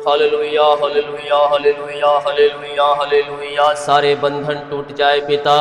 Hallelujah हालेलुया हालेलुया हालेलुया हालेलुया। सारे बंधन टूट जाए पिता,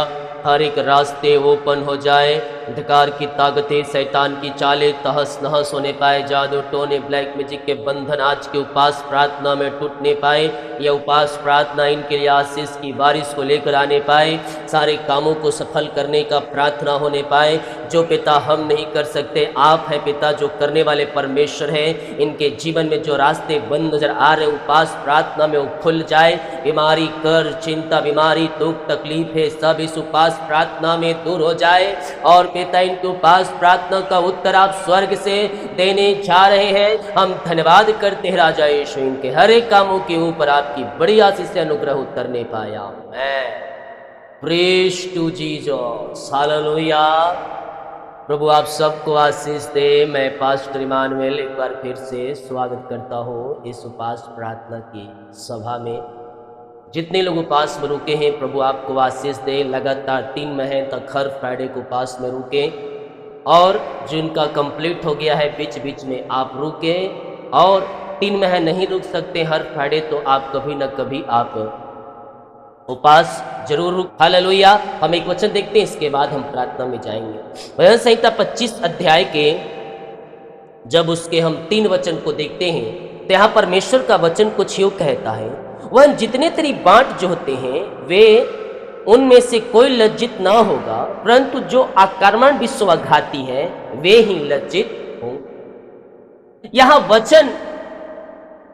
हर एक रास्ते ओपन हो जाए, अंधकार की ताकतें, शैतान की चालें तहस नहस होने पाए, जादू टोने ब्लैक मैजिक के बंधन आज के उपास प्रार्थना में टूटने पाए। यह उपास प्रार्थना इनके लिए आशीष की बारिश को लेकर आने पाए, सारे कामों को सफल करने का प्रार्थना होने पाए। जो पिता हम नहीं कर सकते, आप हैं पिता जो करने वाले परमेश्वर हैं। इनके जीवन में जो रास्ते बंद नजर आ रहे उपास प्रार्थना में वो खुल जाए। बीमारी, कर, चिंता, बीमारी, दुख, तकलीफ है, सब इस उपास प्रार्थना में दूर हो जाए। और पिता इनके उपास प्रार्थना का उत्तर आप स्वर्ग से देने जा रहे हैं। हम धन्यवाद करते हैं राजा यीशु, इनके हर एक कामों के ऊपर आपकी बड़ी आशीष से अनुग्रह उतरने पाया। मैं प्रेज टू जीसस, हालेलुया। प्रभु आप सबको आशीष दे। मैं पास्टर इमानुएल एक बार फिर से स्वागत करता हूँ इस उपास प्रार्थना की सभा में। जितने लोग उपास में रुके हैं प्रभु आपको आशीष दे। लगातार 3 महीने तक हर फ्राइडे को उपास में रुके, और जिनका कंप्लीट हो गया है बीच बीच में आप रुके, और 3 महीने नहीं रुक सकते हर फ्राइडे, तो आप कभी न कभी आप उपास जरूर रुक। हालेलुया। हम एक वचन देखते हैं, इसके बाद हम प्रार्थना में जाएंगे। भजन संहिता 25 अध्याय के जब उसके हम 3 वचन को देखते हैं तो यहाँ परमेश्वर का वचन कुछ यूँ कहता है, वह जितने तेरी बाट जो होते हैं वे उनमें से कोई लज्जित ना होगा, परंतु जो आक्रमण विश्वासघाती है वे ही लज्जित होंगे। यहाँ वचन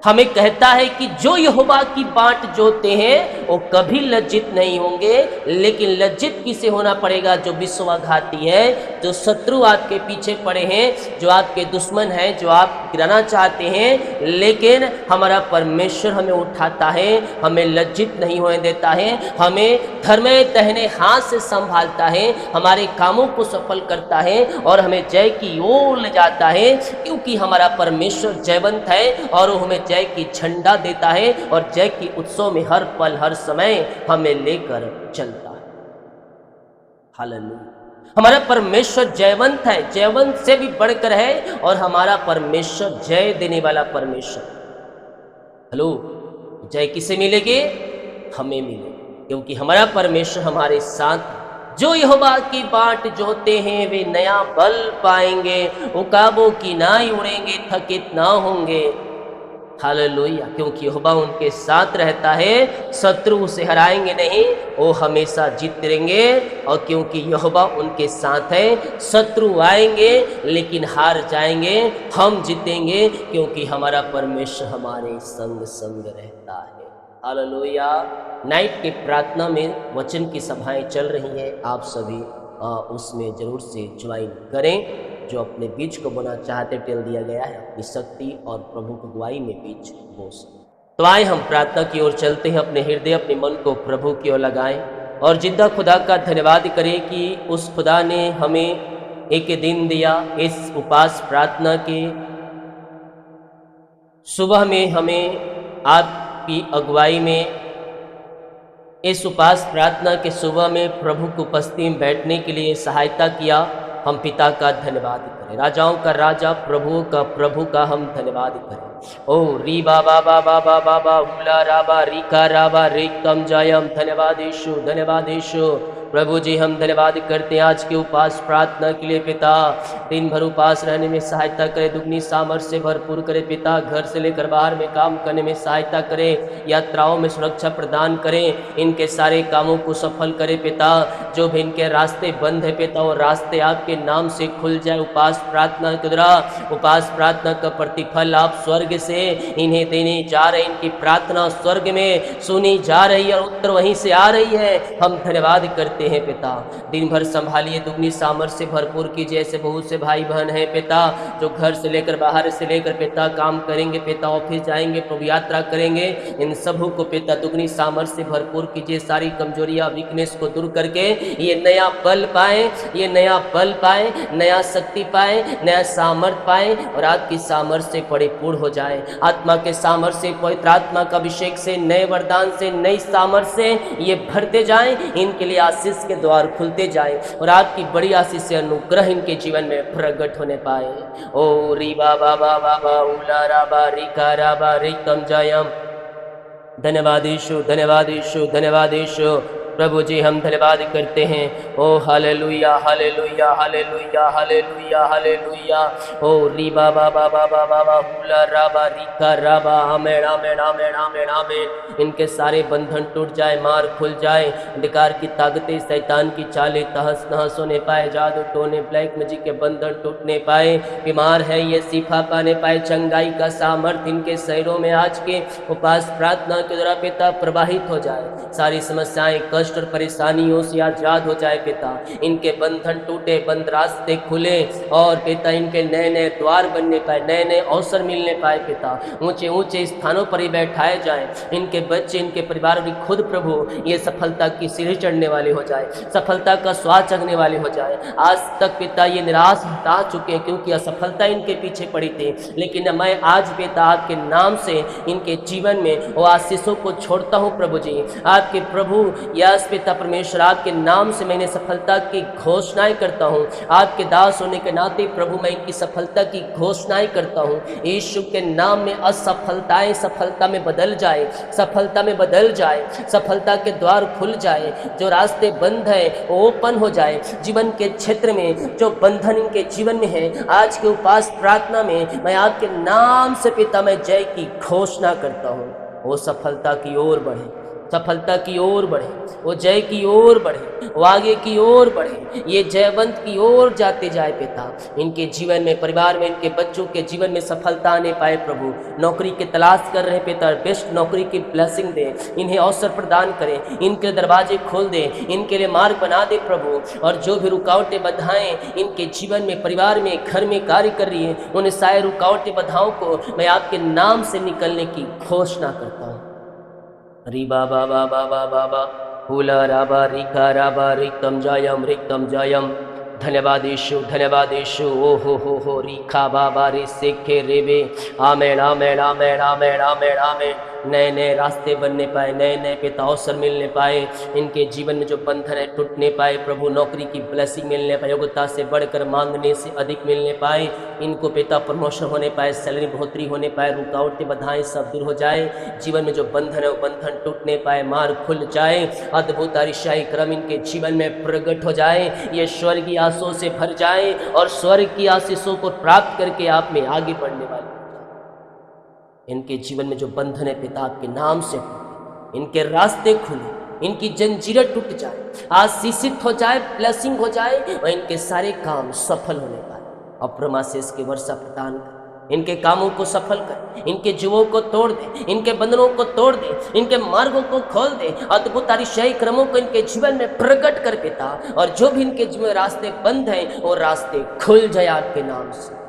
हमें कहता है कि जो यहोवा की बाट जोते हैं वो कभी लज्जित नहीं होंगे। लेकिन लज्जित किसे होना पड़ेगा? जो विश्वासघाती है, जो शत्रु आपके पीछे पड़े हैं, जो आपके दुश्मन हैं, जो आप गिराना चाहते हैं। लेकिन हमारा परमेश्वर हमें उठाता है, हमें लज्जित नहीं होने देता है, हमें धर्मे दहने हाथ से संभालता है, हमारे कामों को सफल करता है और हमें जय की ओर ले जाता है। क्योंकि हमारा परमेश्वर जयवंत है और वो हमें जय की झंडा देता है और जय की उत्सव में हर पल हर समय हमें लेकर चलता है। हालेलुया। हमारा परमेश्वर जयवंत है, जयवंत से भी बढ़कर है, और हमारा परमेश्वर जय देने वाला परमेश्वर। हेलो, जय किसे मिलेगी? हमें मिलेगी, क्योंकि हमारा परमेश्वर हमारे साथ। जो यहोवा की बाट जोते हैं वे नया बल पाएंगे, उकाबों की नाई उड़ेंगे, थकित ना होंगे। हालेलुया। क्योंकि यहोवा उनके साथ रहता है, शत्रु उसे हराएंगे नहीं, वो हमेशा जीत रहेंगे। और क्योंकि यहोवा उनके साथ है, शत्रु आएंगे लेकिन हार जाएंगे, हम जीतेंगे, क्योंकि हमारा परमेश्वर हमारे संग संग रहता है। हालेलुया। नाइट के प्रार्थना में वचन की सभाएं चल रही हैं, आप सभी उसमें जरूर से ज्वाइन करें। जो अपने बीज को बोना चाहते, टेल दिया गया है, अपनी शक्ति और प्रभु की अगुवाई में बीज बो सकें। तो आए हम प्रार्थना की ओर चलते हैं। अपने हृदय, अपने मन को प्रभु की ओर लगाएं और जिंदा खुदा का धन्यवाद करें कि उस खुदा ने हमें एक दिन दिया। इस उपास प्रार्थना के सुबह में हमें आपकी अगुवाई में, इस उपास प्रार्थना के सुबह में प्रभु की उपस्थिति में बैठने के लिए सहायता किया। हम पिता का धन्यवाद करें। राजाओं का राजा, प्रभु का हम धन्यवाद करें। ओ री बाबा बाबा बाबा बाबा राबा रीका राबा रिकम जयम। धन्यवाद यीशु, धन्यवाद यीशु। प्रभु जी हम धन्यवाद करते हैं आज के उपास प्रार्थना के लिए। पिता दिन भर उपास रहने में सहायता करे, दुगनी सामर्थ्य से भरपूर करे। पिता घर से लेकर बाहर में काम करने में सहायता करे, यात्राओं में सुरक्षा प्रदान करें, इनके सारे कामों को सफल करे। पिता जो भी इनके रास्ते बंद है पिता, वो रास्ते आपके नाम से खुल जाए। उपास प्रार्थना के द्वारा, उपास प्रार्थना का प्रतिफल आप स्वर्ग से इन्हें देने जा रहे। इनकी प्रार्थना स्वर्ग में सुनी जा रही है और उत्तर वहीं से आ रही है। हम धन्यवाद करते हैं पिता। दिन भर संभालिए, दुगनी सामर्थ्य से भरपूर कीजिए। ऐसे बहुत से भाई बहन हैं पिता जो घर से लेकर बाहर से लेकर पिता काम करेंगे, पिता ऑफिस जाएंगे, प्रभु यात्रा करेंगे। इन सबों को पिता दुगनी सामर्थ्य से भरपूर कीजिए। सारी कमजोरियां, वीकनेस को दूर करके ये नया बल पाए, ये नया बल पाए, नया शक्ति पाए, नया सामर्थ्य पाए और आपकी सामर्थ्य से परिपूर्ण हो जाए। आत्मा के सामर्थ्य से, पवित्र आत्मा का अभिषेक से, नए वरदान से, नई सामर्थ्य से ये भरते जाएं। इनके लिए आशीष के द्वार खुलते जाएं और आपकी बड़ी आशीष से अनुग्रह इनके जीवन में प्रकट होने पाए। ओ री बाबा बाबा बा उला राबा रिका राबा रिकम जयम। धन्यवाद यीशु, धन्यवाद यीशु, धन्यवाद यीशु। प्रभु जी हम धन्यवाद करते हैं। ओ हालेलुया हालेलुया हालेलुया हालेलुया हालेलुया। ओ री बाबा बाबा बाबा हुला राबा रिका राबा आमेन आमेन आमेन आमेन आमेन। इनके सारे बंधन टूट जाए, मार खुल जाए, अंधकार की ताकतें, शैतान की चालें तहस नहस होने पाए, जादू टोने ब्लैक मैजिक के बंधन टूटने पाए, बीमार है ये शिफा पाने पाए, चंगाई का सामर्थ्य इनके शहरों में आज के उपास प्रार्थना के द्वारा पिता प्रवाहित हो जाए। सारी समस्याएं, कष्ट और परेशानियों से आजाद हो जाए पिता। इनके बंधन टूटे, बंद रास्ते खुले और पिता इनके नए नए द्वार बनने पाए, नए नए अवसर मिलने पाए पिता। ऊंचे ऊंचे स्थानों पर ही बैठाए जाए इनके बच्चे, इनके परिवार भी खुद प्रभु ये सफलता की सीढ़ी चढ़ने वाले हो जाए, सफलता का स्वाद चखने वाले हो जाए। आज तक पिता ये निराश हटा चुके हैं क्योंकि असफलता इनके पीछे पड़ी थी, लेकिन मैं आज पिता आपके नाम से इनके जीवन में वो आशीषों को छोड़ता हूँ प्रभु जी। आपके प्रभु यस पिता परमेश्वर, आपके नाम से मैंने सफलता की घोषणाएं करता हूँ। आपके दास होने के नाते प्रभु मैं इनकी सफलता की घोषणाएं करता हूँ। यीशु के नाम में असफलताएं सफलता में बदल जाए, सफलता में बदल जाए, सफलता के द्वार खुल जाए, जो रास्ते बंद है वो ओपन हो जाए। जीवन के क्षेत्र में जो बंधन इनके जीवन में है, आज के उपास प्रार्थना में मैं आपके नाम से पिता मैं जय की घोषणा करता हूँ। वो सफलता की ओर बढ़े, सफलता की ओर बढ़े, वो जय की ओर बढ़े, वो आगे की ओर बढ़े, ये जयवंत की ओर जाते जाए पिता। इनके जीवन में, परिवार में, इनके बच्चों के जीवन में सफलता आने पाए प्रभु। नौकरी की तलाश कर रहे पिता, बेस्ट नौकरी की ब्लेसिंग दे, इन्हें अवसर प्रदान करें, इनके दरवाजे खोल दे, इनके लिए मार्ग बना दे प्रभु। और जो भी रुकावटें बाधाएं इनके जीवन में, परिवार में, घर में कार्य कर रही है, उन सारे रुकावटें बाधाओं को मैं आपके नाम से निकलने की घोषणा करता हूँ। री बाबा बाबा बाबा हुला राबा रिका राबा रिक्तम जयम। धन्यवाद यीशु, धन्यवाद यीशु। ओ हो रिखा बाबा रे सेखे रेबे। आमेन आमेन आमेन आमेन आमेन आमेन। नए नए रास्ते बनने पाए, नए नए पिता अवसर मिलने पाए, इनके जीवन में जो बंधन है टूटने पाए प्रभु। नौकरी की ब्लेसिंग मिलने पाए, योग्यता से बढ़कर मांगने से अधिक मिलने पाए, इनको पिता प्रमोशन होने पाए, सैलरी बढ़ोतरी होने पाए, रुकावटें बाधाएं सब दूर हो जाए। जीवन में जो बंधन है वो बंधन टूटने पाए, मार्ग खुल जाए, अद्भुत अरिशाई क्रम इनके जीवन में प्रकट हो जाए। ये स्वर्ग की आशीषों से भर जाए और स्वर्ग की आशीषों को प्राप्त करके आप में आगे बढ़ने वाले। इनके जीवन में जो बंधन है पिता आपके नाम से टूटे, इनके रास्ते खुले, इनकी जंजीरें टूट जाए, आशीषित हो जाए, ब्लेसिंग हो जाए और इनके सारे काम सफल होने पाए। अप्रमाशेष की वर्षा प्रदान कर, इनके कामों को सफल कर, इनके जुओं को तोड़ दे, इनके बंधनों को तोड़ दे, इनके मार्गों को खोल दे, अद्भुत अतिशयी क्रमों को इनके जीवन में प्रकट कर पिता। और जो भी इनके जीवन में रास्ते बंद हैं वो रास्ते खुल जाए आपके नाम से।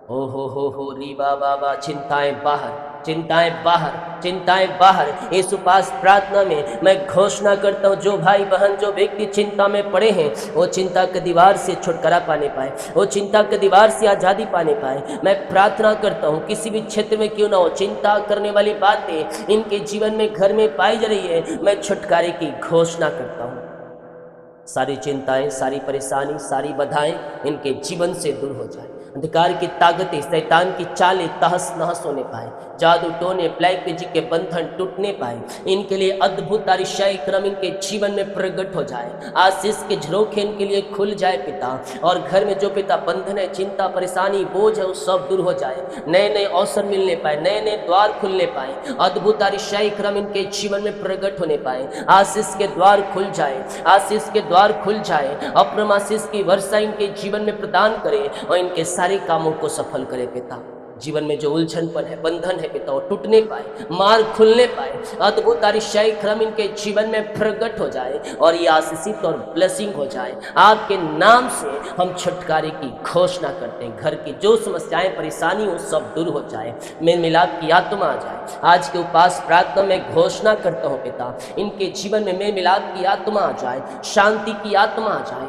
ओ हो री बाबा। चिंताएं बाहर, चिंताएं बाहर, चिंताएं बाहर। इस उपास प्रार्थना में मैं घोषणा करता हूँ, जो भाई बहन, जो व्यक्ति चिंता में पड़े हैं वो चिंता के दीवार से छुटकारा पाने पाए, वो चिंता के दीवार से आज़ादी पाने पाए। मैं प्रार्थना करता हूँ किसी भी क्षेत्र में क्यों ना हो, चिंता करने वाली बातें इनके जीवन में, घर में पाई जा रही है, मैं छुटकारे की घोषणा करता हूँ। सारी चिंताएं, सारी परेशानी, सारी बाधाएं इनके जीवन से दूर हो जाए। अंधकार की ताकतें, शैतान की चालें तहस नहस होने पाए, जादू टोने ब्लैक मैजिक के बंधन टूटने पाए। इनके लिए अद्भुत अतिशयी क्रम इनके जीवन में प्रकट हो जाए, आशीष के झरोखे इनके लिए खुल जाए पिता। और घर में जो पिता बंधन है, चिंता, परेशानी, बोझ है, वो सब दूर हो जाए, नए नए अवसर मिलने पाए, नए नए द्वार खुलने पाए, अद्भुत अतिशयी क्रम इनके जीवन में प्रकट होने पाए, आशीष के द्वार खुल जाए, आशीष के द्वार खुल जाए, अपरम आशीष की वर्षा इनके जीवन में प्रदान करे और इनके सारे कामों को सफल करे पिता। जीवन में जो उलझनपन है, बंधन है पिता, वो टूटने पाए, मार्ग खुलने पाए, अद्भुत अतिशयी क्रम इनके जीवन में प्रकट हो जाए और ये आशीषित और ब्लेसिंग हो जाए। आपके नाम से हम छुटकारे की घोषणा करते हैं। घर की जो समस्याएं, परेशानी वो सब दूर हो जाए, मेल मिलाप की आत्मा आ जाए। आज के उपास प्रार्थना में घोषणा करता हूँ पिता, इनके जीवन में मेल मिलाप की आत्मा आ जाए, शांति की आत्मा आ जाए,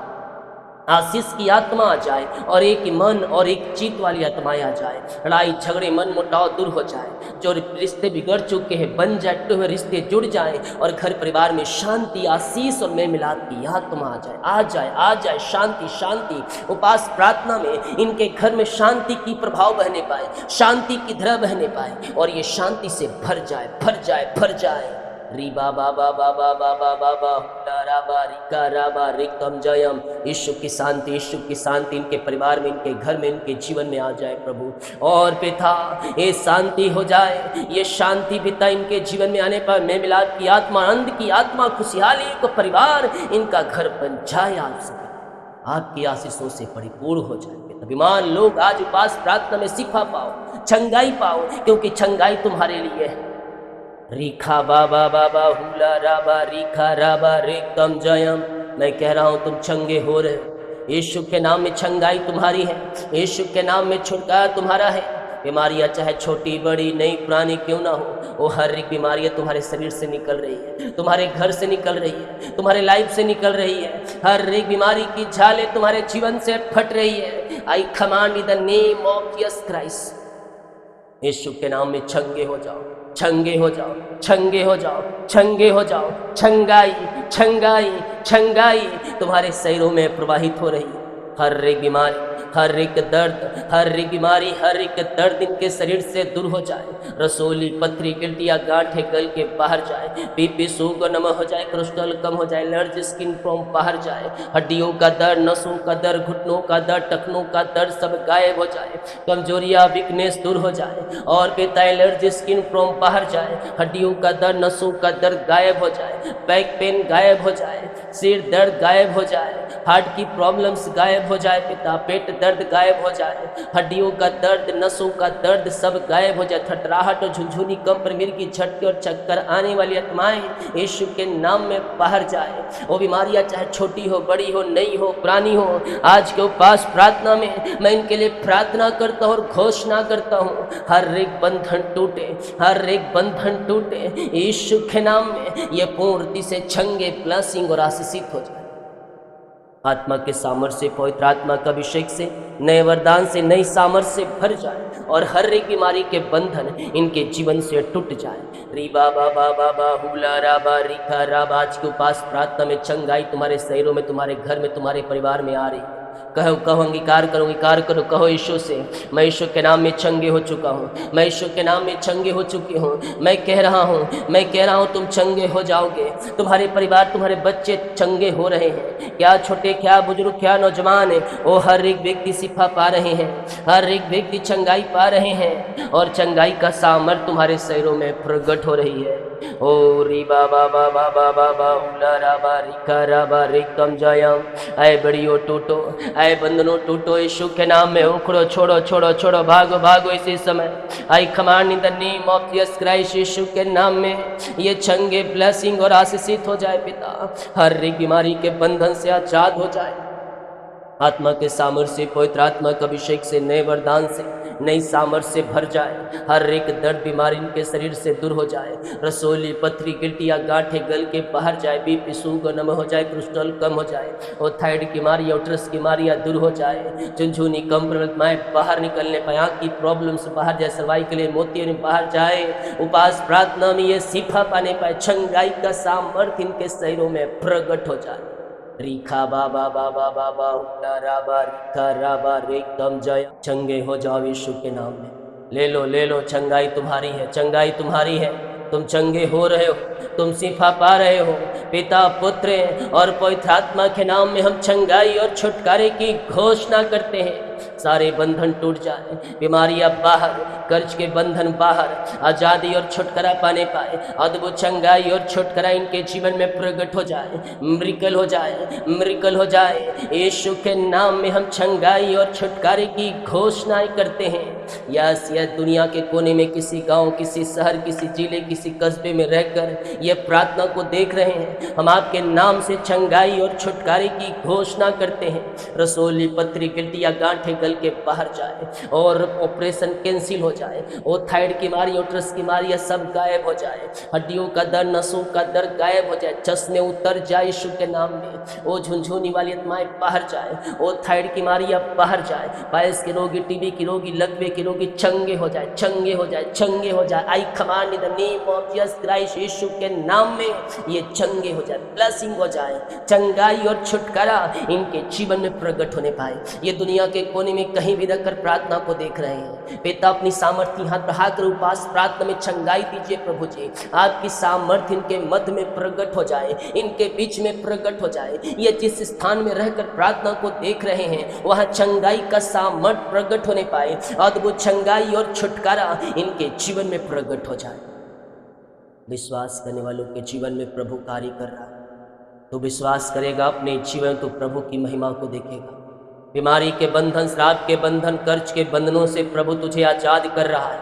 आशीष की आत्मा आ जाए और एक मन और एक चित वाली आत्माएं आ जाए। लड़ाई झगड़े मन मुटाव दूर हो जाए, जो रिश्ते बिगड़ चुके हैं बन जाए, टूटे हुए रिश्ते जुड़ जाए और घर परिवार में शांति आशीष और मेल मिलाप की आत्मा आ जाए, आ जाए, आ जाए। शांति शांति उपास प्रार्थना में इनके घर में शांति की प्रभाव बहने पाए, शांति की धारा बहने पाए और ये शांति से भर जाए, भर जाए, भर जाए। री बाबा बाबा बाबा बाबा बाबा रिका राबा रिकम जयम। यीशु की शांति, यीशु की शांति इनके परिवार में, इनके घर में, इनके जीवन में आ जाए प्रभु। और पिता ये शांति हो जाए, ये शांति पिता इनके जीवन में आने पर मैं मिलाद की आत्मा, आनंद की आत्मा, खुशहाली का परिवार इनका घर बन जाए, आपकी आशीषों से परिपूर्ण हो जाए। बीमार लोग आज उपास प्रार्थना में शिफा पाओ, छंगाई पाओ, क्योंकि छंगाई तुम्हारे लिए है। रिखा बाबा बाबा हुला राबा रिखा राबा रेकम जयम। मैं कह रहा हूँ तुम चंगे हो रहे हो, यीशु के नाम में छंगाई तुम्हारी है, यीशु के नाम में छुटकारा तुम्हारा है। बीमारियां चाहे छोटी बड़ी नई पुरानी क्यों ना हो, वो हर एक बीमारियां तुम्हारे शरीर से निकल रही है, तुम्हारे घर से निकल रही है, तुम्हारे लाइफ से निकल रही है। हर एक बीमारी की झालें तुम्हारे जीवन से फट रही है। I command in the name of Jesus Christ. Yeshu के नाम में छंगे हो जाओ, छंगे हो जाओ, छंगे हो जाओ, छंगे हो जाओ। छंगाई छंगाई छंगाई तुम्हारे शरीरों में प्रवाहित हो रही है। हर एक बीमारी, हर एक दर्द, हर एक बीमारी, हर एक दर्द इनके शरीर से दूर हो जाए। रसोली पथरी गिल्टियाँ गांठे गल के बाहर जाए, बीपी शुगर नम हो जाए, कोलेस्ट्रॉल कम हो जाए, एलर्जी स्किन प्रॉब्लम बाहर जाए, हड्डियों का दर्द, नसों का दर्द, घुटनों का दर्द, टखनों का दर्द सब गायब हो जाए, कमजोरियाँ वीकनेस दूर हो जाए और पिता एलर्जी स्किन प्रॉब्लम बाहर जाए, हड्डियों का दर्द, नसों का दर्द गायब हो जाए, बैक पेन गायब हो जाए, सिर दर्द गायब हो जाए, हार्ट की प्रॉब्लम्स गायब हो जाए पिता, पेट दर्द गायब हो जाए, हड्डियों का दर्द, नसों का दर्द सब गायब हो जाए। थटराहट और झुनझुनी कंपन, मिर्गी, झटके और चक्कर आने वाली आत्माएं यीशु के नाम में बाहर जाए। वो बीमारियां चाहे छोटी हो, बड़ी हो, नई हो, पुरानी हो, आज के उपास प्रार्थना में मैं इनके लिए प्रार्थना करता हूँ और घोषणा करता हूँ, हर एक बंधन टूटे, हर एक बंधन टूटे यीशु के नाम में। ये पूर्ति से छंगे ब्लेसिंग और आशीषित हो जाए। आत्मा के सामर्थ्य से, पवित्र आत्मा का अभिषेक से, नए वरदान से, नई सामर्थ्य से भर जाए और हर एक बीमारी के बंधन इनके जीवन से टूट जाए। री बाबा बाबा बा हुला राबा रिखा राबा। आज के उपास प्रार्थना में चंगाई तुम्हारे शरीरों में, तुम्हारे घर में, तुम्हारे परिवार में आ रही। कहो कहो अंगीकार करो, अंगीकार करो, कहो यीशु से, मैं यीशु के नाम में चंगे हो चुका हूँ, मैं यीशु के नाम में चंगे हो चुकी हूँ। मैं कह रहा हूँ, मैं कह रहा हूँ तुम चंगे हो जाओगे, तुम्हारे परिवार, तुम्हारे बच्चे चंगे हो रहे हैं। क्या छोटे, क्या बुजुर्ग, क्या नौजवान है, वो हर एक व्यक्ति शिफा पा रहे हैं, हर एक व्यक्ति चंगाई पा रहे हैं और चंगाई का सामर्थ्य तुम्हारे शरीरों में प्रकट हो रही है। ओ री बाबा बाबा बाबा बाबा राबा रिका राबा रिकम जयम। आए बड़ियो टूटो, आए बंधनों टूटो, यीशु के नाम में उखड़ो, छोड़ो छोड़ो छोड़ो, भागो भागो इसी समय। I command in the name of Jesus Christ. Yeshu के नाम में ये चंगे ब्लेसिंग और आशीषित हो जाए पिता, हर एक बीमारी के बंधन से आजाद हो जाए। आत्मा के सामर्थ्य से, पवित्र आत्मा के अभिषेक से, नए वरदान से, नई सामर्थ्य से भर जाए। हर एक दर्द बीमारी इनके शरीर से दूर हो जाए। रसोली पथरी गिल्टियाँ गांठे गल के बाहर जाए, बीपी शुगर नम हो जाए, कोलेस्ट्रॉल कम हो जाए और थायराइड की बीमारी, यूट्रस की बीमारियाँ दूर हो जाए। झुनझुनी कंपन बाहर निकलने पाए, आँख की प्रॉब्लम्स बाहर जाए, सर्वाइकल मोतियों बाहर जाए। उपास प्रार्थना में ये शिफा पाने पाए, छंगाई का सामर्थ्य इनके शरीरों में प्रकट हो जाए। रिखा बाबा बाबा बाबा राबा रिखा राबा रेकम जय। चंगे हो जाओ यीशु के नाम में। ले लो ले लो, चंगाई तुम्हारी है, चंगाई तुम्हारी है। तुम चंगे हो रहे हो, तुम शिफा पा रहे हो। पिता, पुत्र और पवित्र आत्मा के नाम में हम चंगाई और छुटकारे की घोषणा करते हैं। सारे बंधन टूट जाए, बीमारियां बाहर, कर्ज के बंधन बाहर, आज़ादी और छुटकारा पाने पाए। अद्भुत चंगाई और छुटकारा इनके जीवन में प्रकट हो जाए, मिरेकल हो जाए, मिरेकल हो जाए। यीशु के नाम में हम चंगाई और छुटकारे की घोषणाएं करते हैं। यस, दुनिया के कोने में, किसी गांव, किसी शहर, किसी जिले, किसी कस्बे में रहकर ये प्रार्थना को देख रहे हैं, हम आपके नाम से चंगाई और छुटकारे की घोषणा करते हैं। रसोली पथरी गिल्टियाँ गांठ गांठें गल के बाहर जाए और ऑपरेशन कैंसिल हो जाए, वो थायराइड की बीमारी, यूट्रस की बीमारी, ये सब गायब हो जाए, हड्डियों का दर्द, नसों का दर्द गायब हो जाए, चश्मे उतर जाए यीशु के नाम में, वो झुनझुनी वाली आत्माएं बाहर जाए, वो थायराइड की बीमारी अब बाहर जाए, पायल्स के रोगी, टीबी की रोगी, लकवे की रोगी चंगे हो जाए, चंगे हो जाए, चंगे हो जाए। I command in the name of Jesus Christ, Yeshu के नाम में ये चंगे हो जाए, ब्लेसिंग हो जाए, चंगाई और छुटकारा इनके जीवन में प्रकट होने पाए। ये दुनिया के कोने में कहीं भी रहकर प्रार्थना को देख रहे हैं, पिता अपनी सामर्थ्य हाथ बढ़ाकर उपास प्रार्थना में चंगाई दीजिए प्रभु जी, आपकी सामर्थ्य इनके मध्य में प्रकट हो जाए, इनके बीच में प्रकट हो जाए। ये जिस स्थान में रहकर प्रार्थना को देख रहे हैं वहां चंगाई का सामर्थ्य प्रकट होने पाए, अद्भुत चंगाई और छुटकारा इनके जीवन में प्रकट हो जाए। विश्वास करने वालों के जीवन में प्रभु कार्य कर रहा है, तो विश्वास करेगा अपने जीवन तो प्रभु की महिमा को देखेगा। बीमारी के बंधन, श्राप के बंधन, कर्ज के बंधनों से प्रभु तुझे आजाद कर रहा है।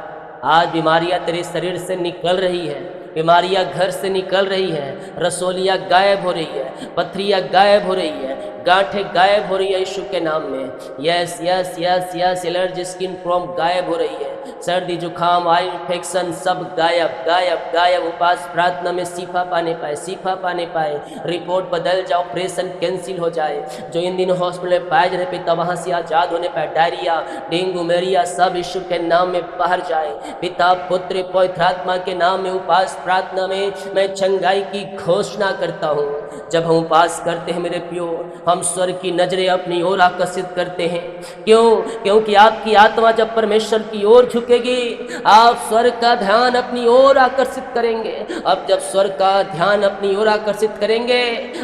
आज बीमारियां तेरे शरीर से निकल रही है, बीमारियां घर से निकल रही है, रसोलियां गायब हो रही है, पथरियां गायब हो रही है, गांठें गायब हो रही है यीशु के नाम में। Yes yes yes yes, allergy, skin problem गायब हो रही है, सर्दी जुकाम, आई इन्फेक्शन सब गायब गायब गायब। उपास प्रार्थना में शिफा पाने पाए, शिफा पाने पाए, रिपोर्ट बदल जाए, ऑपरेशन कैंसिल हो जाए, जो इन दिनों हॉस्पिटल में पाए जाने पिता वहाँ से आजाद होने पाए, डायरिया, डेंगू, मलेरिया सब यीशु के नाम में बाहर जाए। पिता, पुत्र, पवित्र आत्मा के नाम में उपास प्रार्थना में मैं चंगाई की घोषणा करता हूँ। जब हम उपास करते हैं मेरे प्रियो, हम स्वर्ग की नजरें अपनी ओर आकर्षित करते हैं। क्यों? क्योंकि आपकी आत्मा जब परमेश्वर की ओर झुकेगी, आप स्वर्ग का ध्यान अपनी ओर आकर्षित करेंगे। अब जब स्वर्ग का ध्यान अपनी ओर आकर्षित करेंगे,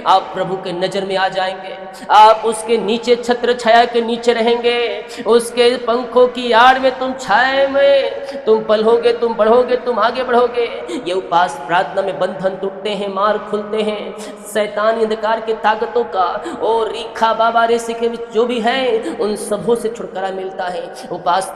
आप प्रभु के नजर में आ जाएंगे, आप उसके नीचे छत्र छाया के नीचे रहेंगे, उसके पंखों की आड़ में तुम छाए में तुम पलोगे, तुम बढ़ोगे, तुम आगे बढ़ोगे। ये उपास प्रार्थना में बंधन टूटते हैं, मार खुलते हैं, शैतानी अंधकार की ताकतों का और रीखा बाबा रे सिखे जो भी है उन सबों से छुटकारा मिलता है। उपास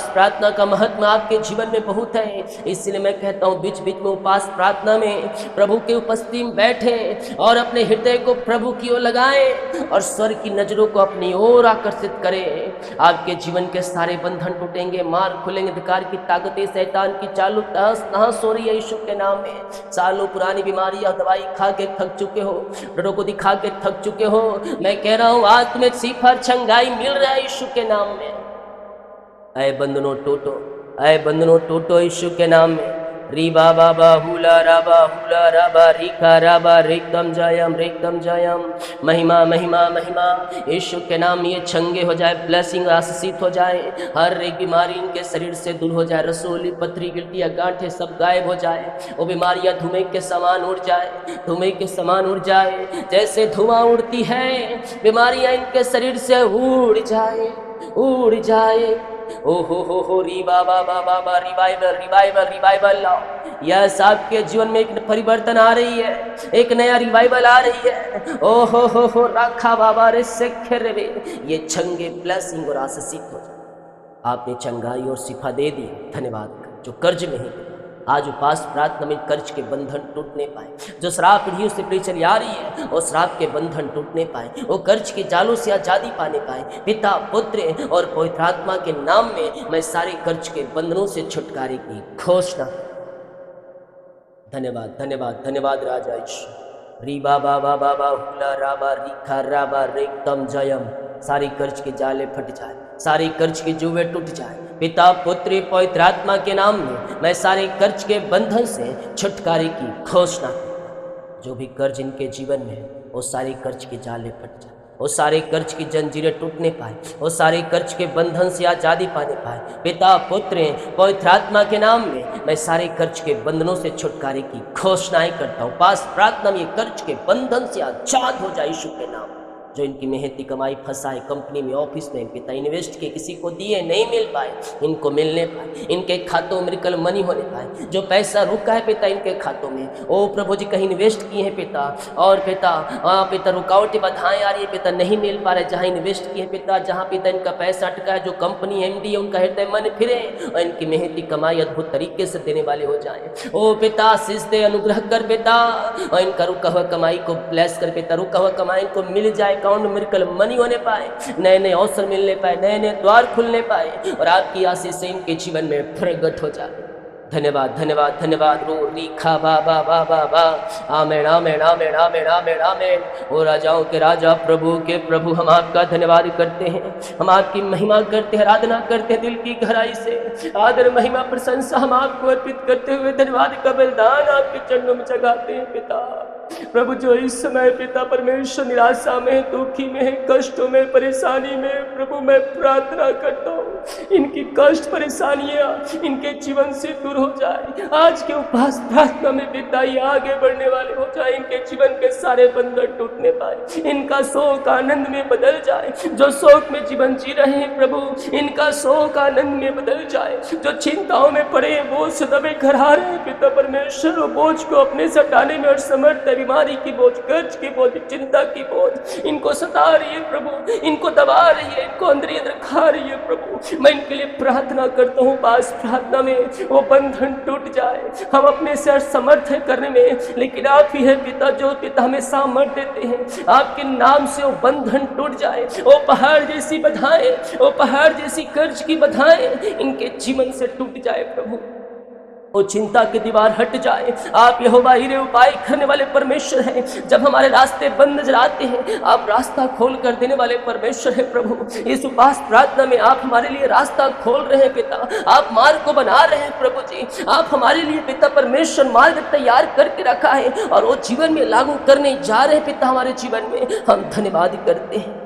प्रार्थना का महत्व आपके जीवन में बहुत है, इसलिए मैं कहता हूँ बीच बीच में उपास प्रार्थना में प्रभु के उपस्थिति में बैठे और अपने हृदय को प्रभु की ओर लगाएं और स्वर्ग की नजरों को अपनी ओर आकर्षित करें। आपके जीवन के सारे बंधन टूटेंगे, मार खुलेंगे, अंधकार की ताकतें, शैतान की चालू तहस नहस हो रही है यीशु के नाम में। सालों पुरानी बीमारियां दवाई खा के थक चुके हो, डॉक्टरों को दिखा के थक चुके हो, मैं कह रहा हूँ आज तुम्हें शिफा चंगाई मिल रहा है यीशु के नाम में। ऐ बंधनों टूटो, ऐ बंधनों टूटो यीशु के नाम में। री बाबा बाहुला राबा रिका राबा रेकदम जयम। महिमा महिमा महिमा यीशु के नाम। ये छंगे हो जाए, ब्लेसिंग आशीषित हो जाए, हर एक बीमारी इनके शरीर से दूर हो जाए, रसोली, पथरी, गिल्टियाँ, गांठें सब गायब हो जाए, वो बीमारियाँ धुएं के समान उड़ जाए, धुएं के समान उड़ जाए, जैसे धुआं उड़ती है बीमारियाँ इनके शरीर से उड़ जाए। ओ हो री बाबा रिवाइवल लाओ। यस, आपके जीवन में एक परिवर्तन आ रही है, एक नया रिवाइवल आ रही है। ओ हो रखा बाबा रे सेखे रे, ये छंगे ब्लेसिंग और आशीषित हो जाए। आपने चंगाई और शिफा दे दी, धन्यवाद। जो कर्ज में ही आज उपास प्रार्थना में कर्ज के बंधन टूटने पाए, जो श्राप पीढ़ियों से पीढ़ी चली आ रही है वो श्राप के बंधन टूटने पाए, वो कर्ज के जालों से आजादी पाने पाए। पिता, पुत्र और पवित्र आत्मा के नाम में मैं सारे कर्ज के बंधनों से छुटकारे की घोषणा। धन्यवाद धन्यवाद धन्यवाद राजा ईश्वर। री बाबा बाबा हुला राबा रिखा राबा रेकदम जयम। सारी कर्ज के जाले फट जाए, सारी कर्ज की जुए टूट जाए। पिता, पुत्र, पवित्र आत्मा के नाम में मैं सारे कर्ज के बंधन से छुटकारे की घोषणा। जो भी कर्ज इनके जीवन में है वो सारे कर्ज के जाले फट जाए, वो सारे कर्ज की जंजीरें टूटने पाए, वो सारे कर्ज के बंधन से आज़ादी पाने पाए। पिता, पुत्र, पवित्र आत्मा के नाम में मैं सारे कर्ज के बंधनों से छुटकारे की घोषणाएं करता हूँ। पास प्रार्थना में ये कर्ज के बंधन से आजाद हो जाए यीशु के नाम। जो इनकी मेहनती कमाई फंसाए कंपनी में, ऑफिस में, पिता इन्वेस्ट के किसी को दिए नहीं मिल पाए, इनको मिलने पाए, इनके खातों में मिरेकल मनी होने पाए। जो पैसा रुका है पिता इनके खातों में, ओ प्रभु जी कहीं इन्वेस्ट किए हैं पिता, और पिता रुकावटें बाधाएं आ रही है पिता, नहीं मिल पा रहे जहाँ इन्वेस्ट किए पिता, जहाँ पिता इनका पैसा अटका है, जो कंपनी MD है उनका हृदय मन फिरे और इनकी मेहनती कमाई अद्भुत तरीके से देने वाले हो जाए। ओ पिता आशीष दे, अनुग्रह कर पिता, और इनका रुका हुआ कमाई को ब्लेस कर पिता, रुका हुआ कमाई को मिल जाए अकाउंट में मिरेकल मनी होने पाए, नए नए अवसर मिलने पाए, नए नए द्वार खुलने पाए और आपकी आशीष से इनके जीवन में प्रगट हो जाए। धन्यवाद धन्यवाद धन्यवाद। रो री खा बा बा बा बा बा। आमेन आमेन आमेन आमेन आमेन आमेन। ओ राजाओं के राजा प्रभु के प्रभु, हम आपका धन्यवाद करते हैं, हम आपकी महिमा करते हैं, आराधना करते हैं दिल की गहराई से। आदर महिमा प्रशंसा हम आपको अर्पित करते हुए धन्यवाद का बलिदान आपके चरणों में चढ़ाते हैं पिता। प्रभु जो इस समय पिता परमेश्वर निराशा में, दुखी में, कष्टों में, परेशानी में, प्रभु मैं प्रार्थना करता हूँ इनकी कष्ट परेशानियां इनके जीवन से दूर हो जाए। आज के उपवास प्रार्थना में पिता ये आगे बढ़ने वाले हो जाए, इनके जीवन के सारे बंधन टूटने पाए, इनका शोक आनंद में बदल जाए। जो शोक में जीवन जी रहे हैं प्रभु, इनका शोक आनंद में बदल जाए। जो चिंताओं में पड़े हैं, बोझ से दबे घरा रहे हैं पिता परमेश्वर, वो बोझ को अपने से हटाने में असमर्थ है। बीमारी की बोझ, कर्ज की बोझ, चिंता की बोझ इनको सता रही है प्रभु, इनको दबा रही है, इनको अंदर अंदर खा रही है प्रभु। मैं इनके लिए प्रार्थना करता हूँ, पास प्रार्थना में वो बंधन टूट जाए। हम अपने से असमर्थ है करने में, लेकिन आप ही है पिता जो पिता हमें सामर्थ्य देते हैं। आपके नाम से वो बंधन टूट जाए, वो पहाड़ जैसी बधाएं, वो पहाड़ जैसी कर्ज की बधाएं इनके जीवन से टूट जाए प्रभु। वो चिंता की दीवार हट जाए। आप यहोवा हीरे उपाय करने वाले परमेश्वर हैं। जब हमारे रास्ते बंद नजर आते हैं, आप रास्ता खोल कर देने वाले परमेश्वर हैं प्रभु। इस उपास प्रार्थना में आप हमारे लिए रास्ता खोल रहे हैं पिता, आप मार्ग को बना रहे हैं प्रभु जी। आप हमारे लिए पिता परमेश्वर मार्ग तैयार करके रखा है और वो जीवन में लागू करने जा रहे हैं पिता हमारे जीवन में। हम धन्यवाद करते हैं,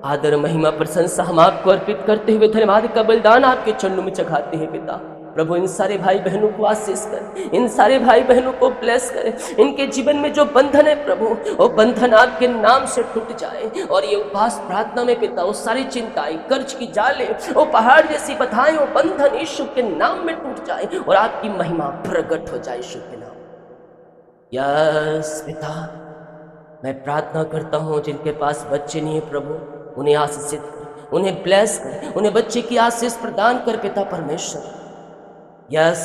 आदर महिमा प्रशंसा हम आपको अर्पित करते हुए धन्यवाद का बलिदान आपके चरणों में चढ़ाते हैं पिता। प्रभु इन सारे भाई बहनों को आशीष कर, इन सारे भाई बहनों को ब्लेस कर। इनके जीवन में जो बंधन है प्रभु, वो बंधन आपके नाम से टूट जाए और ये उपवास प्रार्थना में पिता वो सारी चिंताएं, कर्ज की जाले, वो पहाड़ जैसी बधाएं, वो बंधन यीशु के नाम में टूट जाए और आपकी महिमा प्रकट हो जाए यीशु के नाम। यस पिता, मैं प्रार्थना करता हूँ जिनके पास बच्चे नहीं है प्रभु, उन्हें आशीषित कर, उन्हें ब्लेस कर, उन्हें बच्चे की आशीष प्रदान कर पिता परमेश्वर। यस,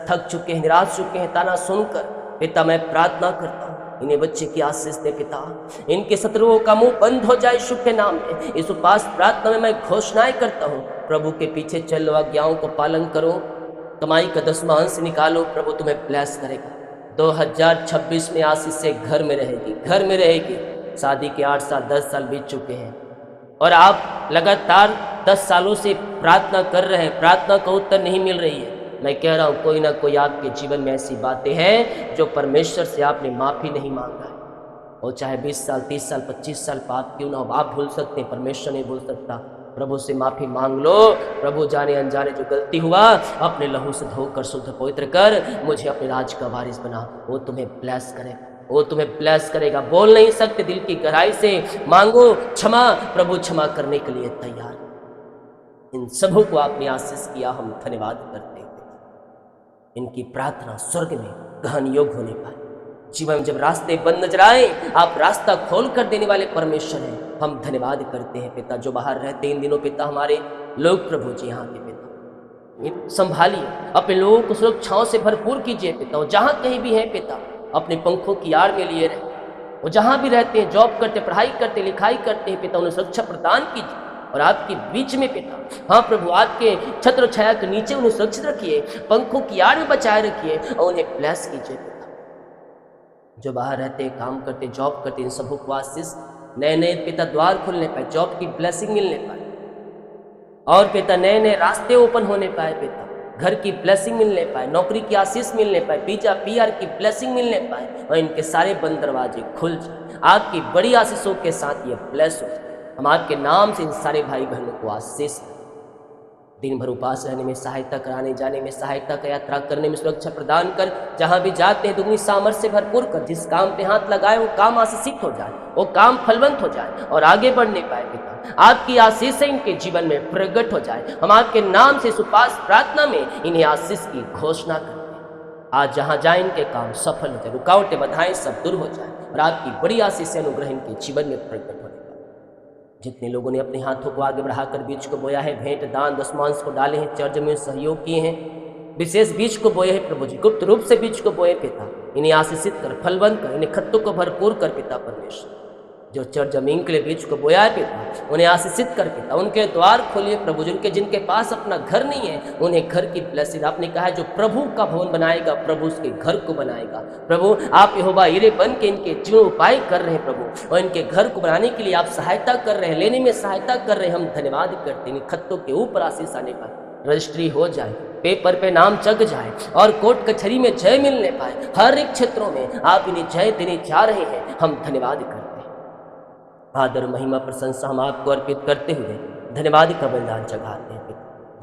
थक चुके हैं, निराश चुके हैं, ताना सुनकर पिता मैं प्रार्थना करता हूँ इन्हें बच्चे की आशीष दे पिता। इनके शत्रुओं का मुंह बंद हो जाए यीशु के नाम में। इस उपवास प्रार्थना में मैं घोषणाएं करता हूँ, प्रभु के पीछे चलो, आज्ञाओं को पालन करो, कमाई का 10वां अंश निकालो, प्रभु तुम्हें ब्लेस करेगा। 2026 में आशीष से घर में रहेगी, घर में रहेगी। शादी के 8 साल 10 साल बीत चुके हैं और आप लगातार 10 सालों से प्रार्थना कर रहे हैं, प्रार्थना का उत्तर नहीं मिल रही है। मैं कह रहा हूँ कोई ना कोई आपके जीवन में ऐसी बातें हैं जो परमेश्वर से आपने माफ़ी नहीं मांगा है। और चाहे 20 साल 30 साल 25 साल पाप क्यों ना हो, आप भूल सकते हैं, परमेश्वर नहीं भूल सकता। प्रभु से माफ़ी मांग लो। प्रभु जाने अनजाने जो गलती हुआ अपने लहू से धोकर शुद्ध पवित्र कर मुझे अपने राज का वारिस बना। वो तुम्हें ब्लेस करेगा, वो तुम्हें ब्लेस करेगा। बोल नहीं सकते, दिल की गहराई से मांगो क्षमा, प्रभु क्षमा करने के लिए तैयार। इन सबों को आपने आशीष किया, हम धन्यवाद करते हैं। इनकी प्रार्थना स्वर्ग में गहन योग होने पाए। जीवन में जब रास्ते बंद नजर आए, आप रास्ता खोल कर देने वाले परमेश्वर हैं। हम धन्यवाद करते हैं पिता। जो बाहर रहते इन दिनों पिता हमारे लोग, प्रभु जी यहाँ के पिता संभालिए, अपने लोगों को सुरक्षाओं से भरपूर कीजिए पिता। और जहाँ कहीं भी हैं पिता, अपने पंखों की आड़ में लिए रहे। वो जहाँ भी रहते हैं, जॉब करते, पढ़ाई करते, लिखाई करते हैं पिता, उन्हें सुरक्षा प्रदान कीजिए। और आपके बीच में पिता, हाँ प्रभु, आपके छत्र छाया के नीचे उन्हें सुरक्षित रखिए, पंखों की आड़ में बचाए रखिए और उन्हें ब्लेस कीजिए पिता। जो बाहर रहते, काम करते, जॉब करते, इन सबों को आशीष, नए नए पिता द्वार खुलने पाए, जॉब की ब्लेसिंग मिलने पाए और पिता नए नए रास्ते ओपन होने पाए पिता, घर की ब्लेसिंग मिलने पाए, नौकरी की आशीष मिलने पाए, वीजा PR की ब्लेसिंग मिलने पाए और इनके सारे बंद दरवाजे खुल जाए। आपकी बड़ी आशीषों के साथ ये ब्लेस हो जाए। हम आपके नाम से इन सारे भाई बहनों को आशीष दें। दिन भर उपास रहने में सहायता कर, आने जाने में सहायता कर, यात्रा करने में सुरक्षा प्रदान कर, जहाँ भी जाते हैं दुगनी सामर्थ्य से भरपूर कर। जिस काम पे हाथ लगाए वो काम आशीषित हो जाए, वो काम फलवंत हो जाए और आगे बढ़ने पाए पिता। आपकी आशीष इनके जीवन में प्रकट हो जाए। हम आपके नाम से उपास प्रार्थना में इन्हें आशीष की घोषणा करते हैं। आज जहाँ जाए इनके काम सफल हो जाए, रुकावटें बाधाएं सब दूर हो जाए और आपकी बड़ी आशीष अनुग्रह इनके जीवन में प्रकट हो। जितने लोगों ने अपने हाथों को आगे बढ़ाकर बीज को बोया है, भेंट दान दशमांश को डाले हैं, चर्च में सहयोग किए हैं, विशेष बीज को बोए हैं प्रभु जी, गुप्त रूप से बीज को बोए पिता, इन्हें आशीषित कर, फलवंत कर, इन्हें खत्तों को भरपूर कर पिता परमेश्वर। जो चर जमीन के लिए बीज को बोया है पिता, उन्हें आशीषित कर पिता, उनके द्वार खोलिए प्रभु। जिनके जिनके पास अपना घर नहीं है उन्हें घर की ब्लेसिंग, आपने कहा है जो प्रभु का भवन बनाएगा प्रभु उसके घर को बनाएगा। प्रभु आप यहोवा यिरे बन के इनके जीवन उपाय कर रहे हैं प्रभु, और इनके घर को बनाने के लिए आप सहायता कर रहे हैं, लेने में सहायता कर रहे हैं। हम धन्यवाद करते हैं। खत्तों के ऊपर आशीष आने पर रजिस्ट्री हो जाए, पेपर पे नाम जग जाए और कोर्ट कचहरी में जय मिलने पाए। हर एक क्षेत्रों में आप इन्हें जय देने जा रहे हैं। हम धन्यवाद करते हैं। आदर महिमा प्रशंसा हम आपको अर्पित करते हुए धन्यवाद का बलिदान चढ़ाते हैं।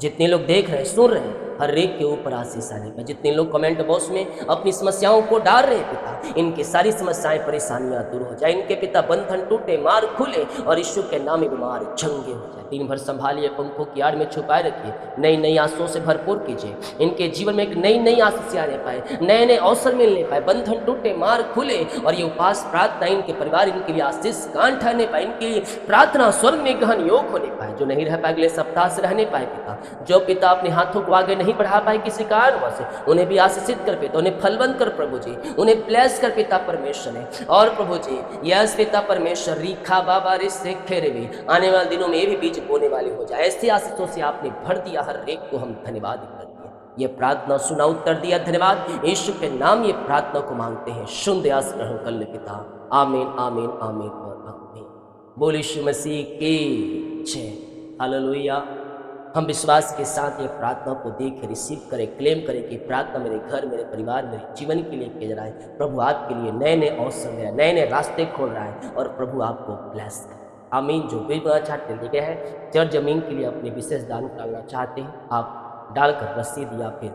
जितने लोग देख रहे हैं सुन रहे हैं, हर एक के ऊपर आशीष आने पर, जितने लोग कमेंट बॉक्स में अपनी समस्याओं को डाल रहे हैं पिता, इनकी सारी समस्याएं परेशानियां दूर हो जाए। इनके पिता बंधन टूटे, मार खुले और यीशु के नाम में बीमार चंगे हो जाए। दिन भर संभालिए, पंखों की आड़ में छुपाए रखिए, नई नई आशीषों से भरपूर कीजिए। इनके जीवन में एक नई नई आशीष आने पाए, नए नए अवसर मिलने पाए, बंधन टूटे, मार खुले और ये उपास प्रार्थना इनके परिवार इनके लिए आशीष कान ठहरने पाए। इनके लिए प्रार्थना स्वर्ग में गहन योग होने पाए। जो नहीं रह पाए अगले सप्ताह से रहने पाए पिता, जो पिता अपने हाथों को आगे नहीं बढ़ा पाए किसी कारणवश, उन्हें भी आशीषित कर पिता, उन्हें फलवंत कर प्रभु जी, उन्हें ब्लेस कर पिता परमेश्वर ने। और प्रभु जी यस पिता परमेश्वर रीखा बाबा रे से खेरे भी आने वाले दिनों में ये भी बीज बोने वाले हो जाए। ऐसी आशीषों से आपने भर दिया हर एक को, हम धन्यवाद करते हैं। ये प्रार्थना सुना, उत्तर दिया, धन्यवाद। यीशु के नाम ये प्रार्थना को मांगते हैं, सुन दे आस ग्रहण कर ले पिता। आमीन आमीन आमीन और आमीन। बोल यीशु मसीह की जय। हालेलुया। हम विश्वास के साथ ये प्रार्थना को देख रिसीव करें, क्लेम करें कि प्रार्थना मेरे घर, मेरे परिवार, मेरे जीवन के लिए किया जा रहा है। प्रभु आपके लिए नए नए अवसर दे रहा है, नए नए रास्ते खोल रहा है और प्रभु आपको ब्लेस करे। आमीन। जो भी बनना चाहते हैं लिखे हैं, चर जमीन के लिए अपने विशेष दान डालना चाहते हैं, आप डालकर रसीद या फिर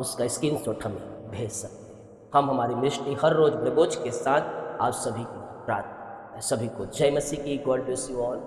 उसका स्क्रीनशॉट हमें भेज सकते हैं। हम हमारी मिनिस्ट्री हर रोज बड़े बोझ के साथ आप सभी को प्रार्थना, सभी को जय मसीह की। God bless you all.